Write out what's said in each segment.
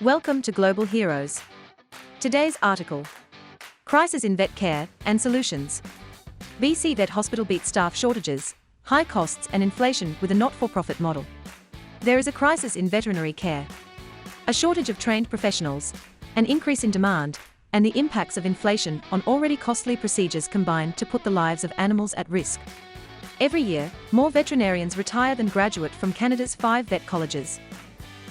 Welcome to Global Heroes. Today's article: Crisis in Vet Care and Solutions. BC Vet Hospital beats staff shortages, high costs and inflation with a not-for-profit model. There is a crisis in veterinary care. A shortage of trained professionals, an increase in demand, and the impacts of inflation on already costly procedures combine to put the lives of animals at risk. Every year, more veterinarians retire than graduate from Canada's 5 vet colleges.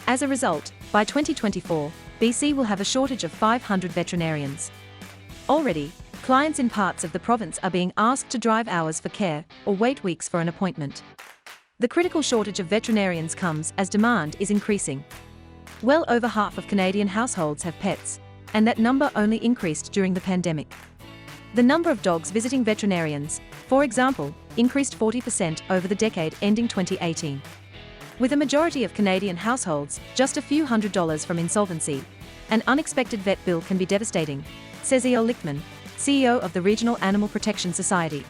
As a result, by 2024, BC will have a shortage of 500 veterinarians. Already, clients in parts of the province are being asked to drive hours for care or wait weeks for an appointment. The critical shortage of veterinarians comes as demand is increasing. Well over half of Canadian households have pets, and that number only increased during the pandemic. The number of dogs visiting veterinarians, for example, increased 40% over the decade ending 2018. With a majority of Canadian households just a few $100s from insolvency, an unexpected vet bill can be devastating, says E.L. Lichtman, CEO of the Regional Animal Protection Society,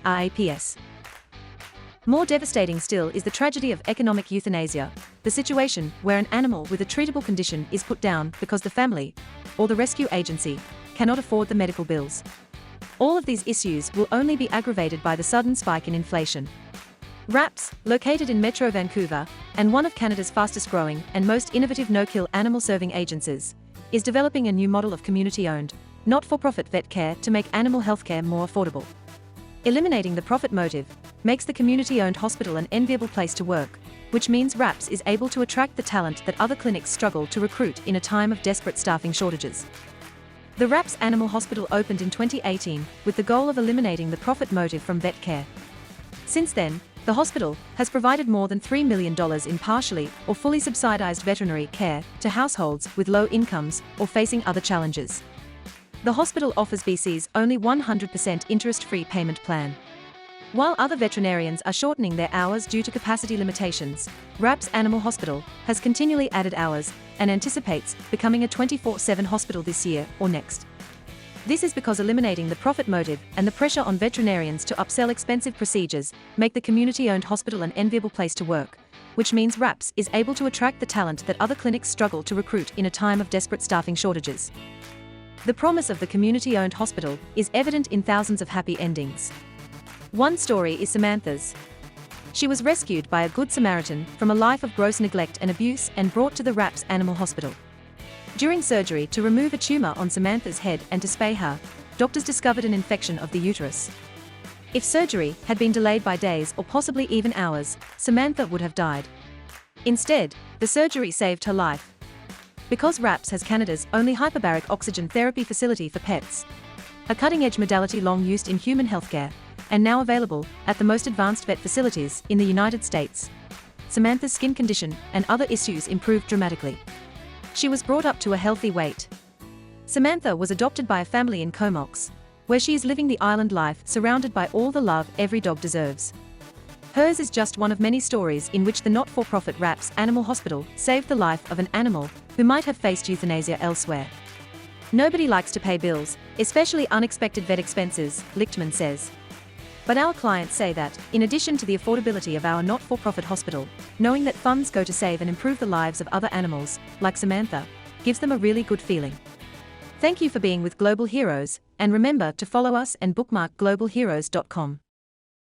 RAPS. More devastating still is the tragedy of economic euthanasia, the situation where an animal with a treatable condition is put down because the family, or the rescue agency, cannot afford the medical bills. All of these issues will only be aggravated by the sudden spike in inflation. RAPS, located in Metro Vancouver, and one of Canada's fastest-growing and most innovative no-kill animal-serving agencies, is developing a new model of community-owned, not-for-profit vet care to make animal healthcare more affordable. Eliminating the profit motive makes the community-owned hospital an enviable place to work, which means RAPS is able to attract the talent that other clinics struggle to recruit in a time of desperate staffing shortages. The RAPS Animal Hospital opened in 2018 with the goal of eliminating the profit motive from vet care. Since then, the hospital has provided more than $3 million in partially or fully subsidized veterinary care to households with low incomes or facing other challenges. The hospital offers BC's only 100% interest-free payment plan. While other veterinarians are shortening their hours due to capacity limitations, RAPS Animal Hospital has continually added hours and anticipates becoming a 24/7 hospital this year or next. This is because eliminating the profit motive and the pressure on veterinarians to upsell expensive procedures make the community-owned hospital an enviable place to work, which means RAPS is able to attract the talent that other clinics struggle to recruit in a time of desperate staffing shortages. The promise of the community-owned hospital is evident in thousands of happy endings. One story is Samantha's. She was rescued by a Good Samaritan from a life of gross neglect and abuse and brought to the RAPS Animal Hospital. During surgery to remove a tumor on Samantha's head and to spay her, doctors discovered an infection of the uterus. If surgery had been delayed by days or possibly even hours, Samantha would have died. Instead, the surgery saved her life. Because RAPS has Canada's only hyperbaric oxygen therapy facility for pets, a cutting-edge modality long used in human healthcare, and now available at the most advanced vet facilities in the United States, Samantha's skin condition and other issues improved dramatically. She was brought up to a healthy weight. Samantha was adopted by a family in Comox, where she is living the island life surrounded by all the love every dog deserves. Hers is just one of many stories in which the not-for-profit RAPS Animal Hospital saved the life of an animal who might have faced euthanasia elsewhere. Nobody likes to pay bills, especially unexpected vet expenses, Lichtman says. But our clients say that, in addition to the affordability of our not-for-profit hospital, knowing that funds go to save and improve the lives of other animals, like Samantha, gives them a really good feeling. Thank you for being with Global Heroes, and remember to follow us and bookmark globalheroes.com.